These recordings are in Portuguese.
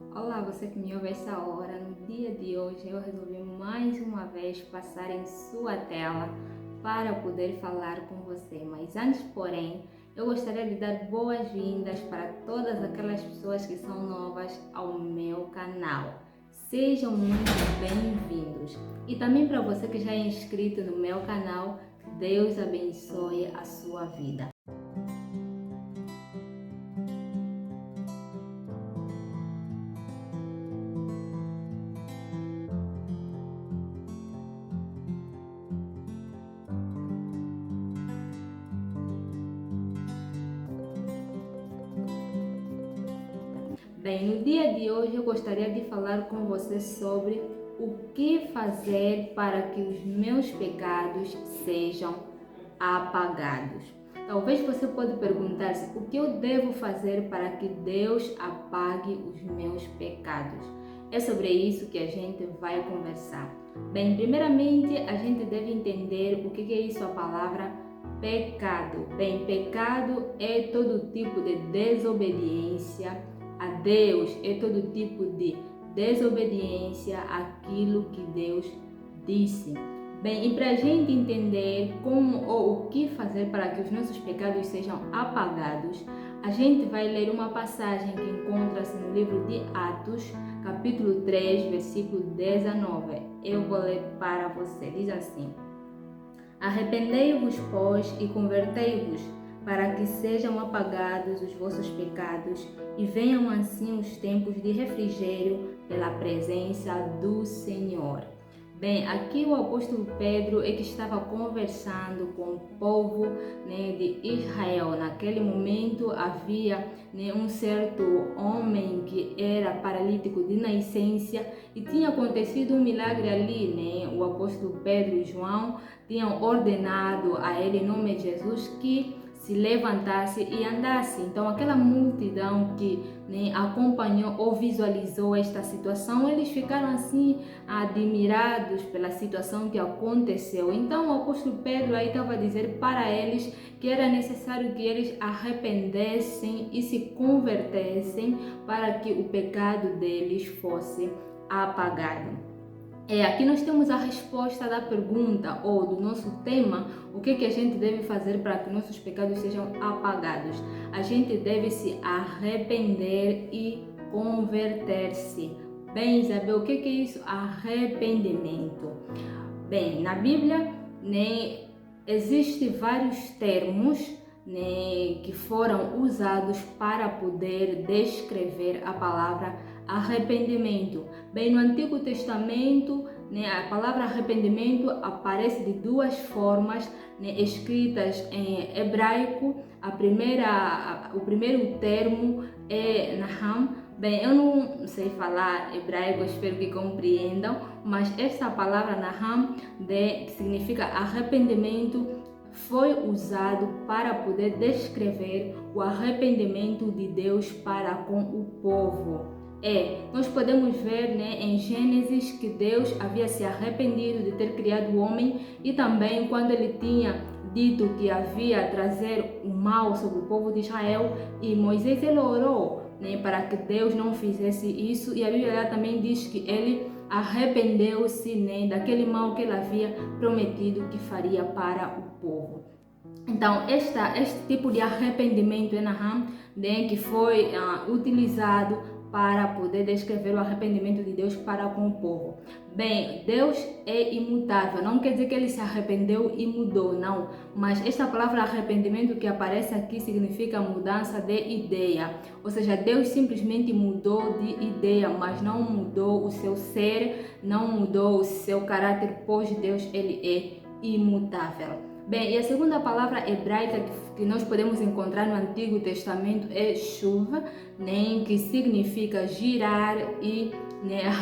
Olá, você que me ouve essa hora. No dia de hoje eu resolvi mais uma vez passar em sua tela para poder falar com você. Mas antes, porém, eu gostaria de dar boas-vindas para todas aquelas pessoas que são novas ao meu canal. Sejam muito bem-vindos. E também para você que já é inscrito no meu canal, Deus abençoe a sua vida. Bem, no dia de hoje eu gostaria de falar com você sobre o que fazer para que os meus pecados sejam apagados. Talvez você pode perguntar-se o que eu devo fazer para que Deus apague os meus pecados. É sobre isso que a gente vai conversar. Bem, primeiramente a gente deve entender o que é isso a palavra pecado. Bem, pecado é todo tipo de desobediência a Deus, é todo tipo de desobediência àquilo que Deus disse. Bem, e para a gente entender como ou o que fazer para que os nossos pecados sejam apagados, a gente vai ler uma passagem que encontra-se no livro de Atos, capítulo 3, versículo 19. Eu vou ler para você. Diz assim: Arrependei-vos, pois, e convertei-vos, para que sejam apagados os vossos pecados e venham assim os tempos de refrigério pela presença do Senhor. Bem, aqui o apóstolo Pedro é que estava conversando com o povo de Israel. Naquele momento havia um certo homem que era paralítico de nascença e tinha acontecido um milagre ali. O apóstolo Pedro e João tinham ordenado a ele, em nome de Jesus, que se levantasse e andasse. Então aquela multidão que acompanhou ou visualizou esta situação, eles ficaram assim admirados pela situação que aconteceu. Então o apóstolo Pedro aí estava a dizer para eles que era necessário que eles arrependessem e se convertessem para que o pecado deles fosse apagado. Aqui nós temos a resposta da pergunta ou do nosso tema: o que a gente deve fazer para que nossos pecados sejam apagados? A gente deve se arrepender e converter-se. Bem, Isabel, o que é isso? Arrependimento. Bem, na Bíblia, existem vários termos que foram usados para poder descrever a palavra arrependimento. Bem, no Antigo Testamento, a palavra arrependimento aparece de duas formas escritas em hebraico. O primeiro termo é Naham. Bem, eu não sei falar hebraico, espero que compreendam, mas esta palavra Naham, que significa arrependimento, foi usado para poder descrever o arrependimento de Deus para com o povo. Nós podemos ver em Gênesis que Deus havia se arrependido de ter criado o homem e também quando ele tinha dito que havia trazer o mal sobre o povo de Israel, e Moisés ele orou para que Deus não fizesse isso, e a Bíblia também diz que ele arrependeu-se daquele mal que ele havia prometido que faria para o povo. Então, este tipo de arrependimento que foi utilizado para poder descrever o arrependimento de Deus para com o povo. Bem, Deus é imutável, não quer dizer que ele se arrependeu e mudou, não. Mas esta palavra arrependimento que aparece aqui significa mudança de ideia. Ou seja, Deus simplesmente mudou de ideia, mas não mudou o seu ser, não mudou o seu caráter, pois Deus ele é imutável. Bem, e a segunda palavra hebraica que nós podemos encontrar no Antigo Testamento é shuv, que significa girar e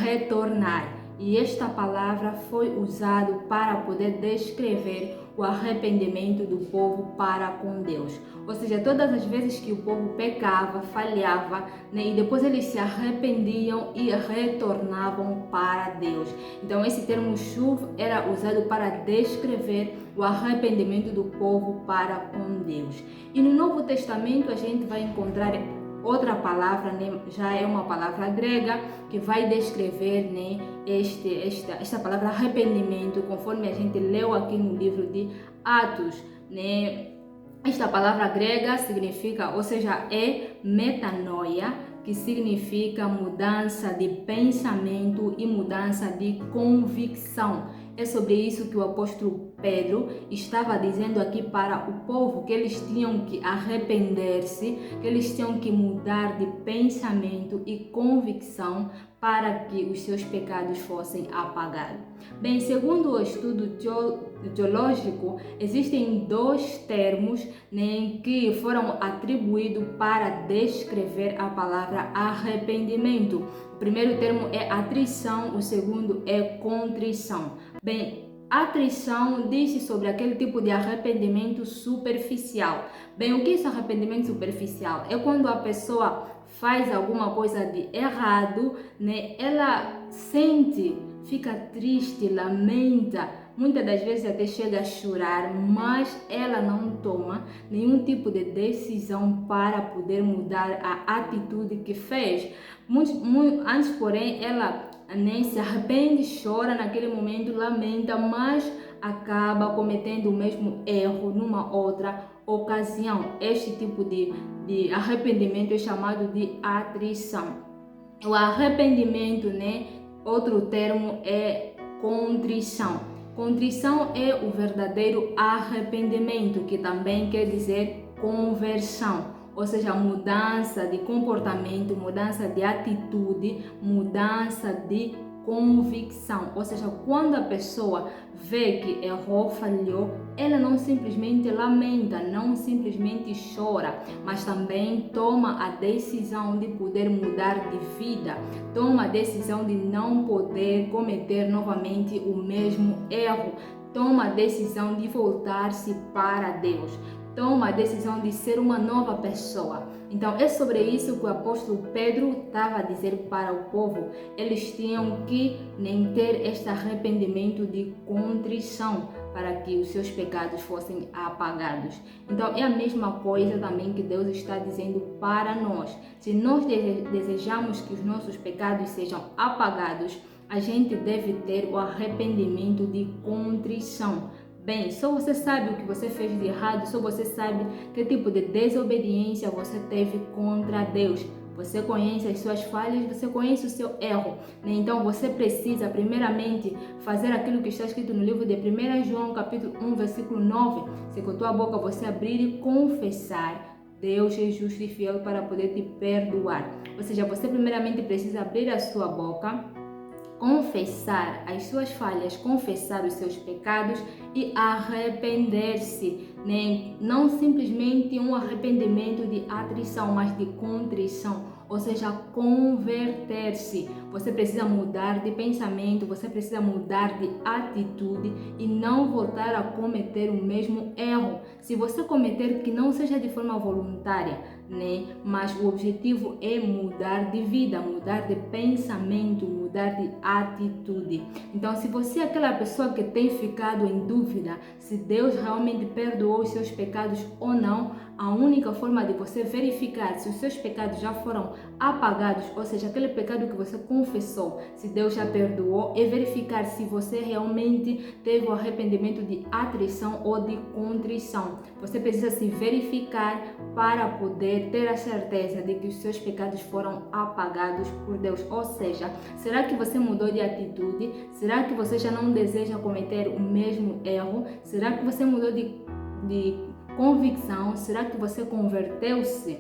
retornar. E esta palavra foi usada para poder descrever o arrependimento do povo para com Deus. Ou seja, todas as vezes que o povo pecava, falhava, e depois eles se arrependiam e retornavam para Deus. Então esse termo shuv era usado para descrever o arrependimento do povo para com Deus. E no Novo Testamento a gente vai encontrar outra palavra, né, já é uma palavra grega que vai descrever, né, esta palavra arrependimento, conforme a gente leu aqui no livro de Atos, né? Esta palavra grega significa, ou seja, é metanoia, que significa mudança de pensamento e mudança de convicção. É sobre isso que o apóstolo Pedro estava dizendo aqui para o povo, que eles tinham que arrepender-se, que eles tinham que mudar de pensamento e convicção para que os seus pecados fossem apagados. Bem, segundo o estudo teológico, existem dois termos, né, que foram atribuídos para descrever a palavra arrependimento. O primeiro termo é atrição, o segundo é contrição. Bem, atrição diz sobre aquele tipo de arrependimento superficial. Bem, o que é esse arrependimento superficial? É quando a pessoa faz alguma coisa de errado, né? Ela sente, fica triste, lamenta, muitas das vezes até chega a chorar, mas ela não toma nenhum tipo de decisão para poder mudar a atitude que fez. Antes, porém, ela nem se arrepende, chora naquele momento, lamenta, mas acaba cometendo o mesmo erro numa outra ocasião. Este tipo de arrependimento é chamado de atrição. O arrependimento, né? Outro termo é contrição. Contrição é o verdadeiro arrependimento, que também quer dizer conversão, ou seja, mudança de comportamento, mudança de atitude, mudança de convicção. Ou seja, quando a pessoa vê que errou, falhou, ela não simplesmente lamenta, não simplesmente chora, mas também toma a decisão de poder mudar de vida, toma a decisão de não poder cometer novamente o mesmo erro, toma a decisão de voltar-se para Deus, toma a decisão de ser uma nova pessoa. Então é sobre isso que o apóstolo Pedro estava a dizer para o povo. Eles tinham que nem ter este arrependimento de contrição para que os seus pecados fossem apagados. Então é a mesma coisa também que Deus está dizendo para nós. Se nós desejamos que os nossos pecados sejam apagados, a gente deve ter o arrependimento de contrição. Bem, só você sabe o que você fez de errado, só você sabe que tipo de desobediência você teve contra Deus. Você conhece as suas falhas, você conhece o seu erro, né? Então você precisa primeiramente fazer aquilo que está escrito no livro de 1 João capítulo 1, versículo 9. Se com a tua boca você abrir e confessar, Deus é justo e fiel para poder te perdoar. Ou seja, você primeiramente precisa abrir a sua boca, confessar as suas falhas, confessar os seus pecados e arrepender-se, né? Não simplesmente um arrependimento de atrição, mas de contrição, ou seja, converter-se. Você precisa mudar de pensamento, você precisa mudar de atitude e não voltar a cometer o mesmo erro. Se você cometer, que não seja de forma voluntária, né? Mas o objetivo é mudar de vida, mudar de pensamento, mudar de atitude. Então, se você é aquela pessoa que tem ficado em dúvida se Deus realmente perdoou os seus pecados ou não, a única forma de você verificar se os seus pecados já foram apagados, ou seja, aquele pecado que você confessou, se Deus já perdoou, é verificar se você realmente teve o arrependimento de atrição ou de contrição. Você precisa se verificar para poder ter a certeza de que os seus pecados foram apagados por Deus. Ou seja, será que você mudou de atitude? Será que você já não deseja cometer o mesmo erro? Será que você mudou de convicção? Será que você converteu-se?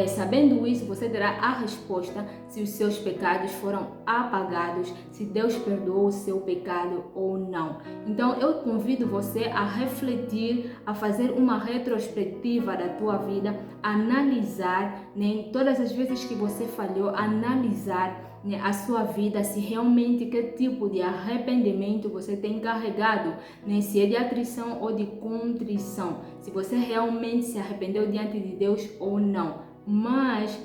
Sabendo isso, você terá a resposta se os seus pecados foram apagados, se Deus perdoou o seu pecado ou não. Então, eu convido você a refletir, a fazer uma retrospectiva da tua vida, analisar, né, todas as vezes que você falhou, analisar, né, a sua vida, se realmente que tipo de arrependimento você tem carregado, né, se é de atrição ou de contrição, se você realmente se arrependeu diante de Deus ou não. Mas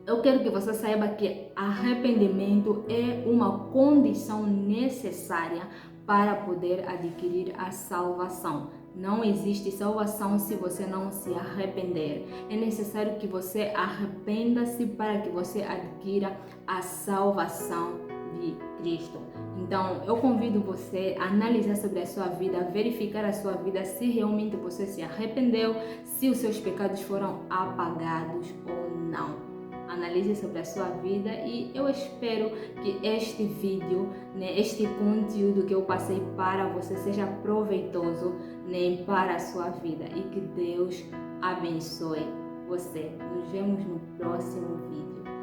eu quero que você saiba que arrependimento é uma condição necessária para poder adquirir a salvação. Não existe salvação se você não se arrepender. É necessário que você arrependa-se para que você adquira a salvação de Cristo. Então, eu convido você a analisar sobre a sua vida, verificar a sua vida, se realmente você se arrependeu, se os seus pecados foram apagados ou não. Analise sobre a sua vida e eu espero que este vídeo, este conteúdo que eu passei para você seja proveitoso, para a sua vida e que Deus abençoe você. Nos vemos no próximo vídeo.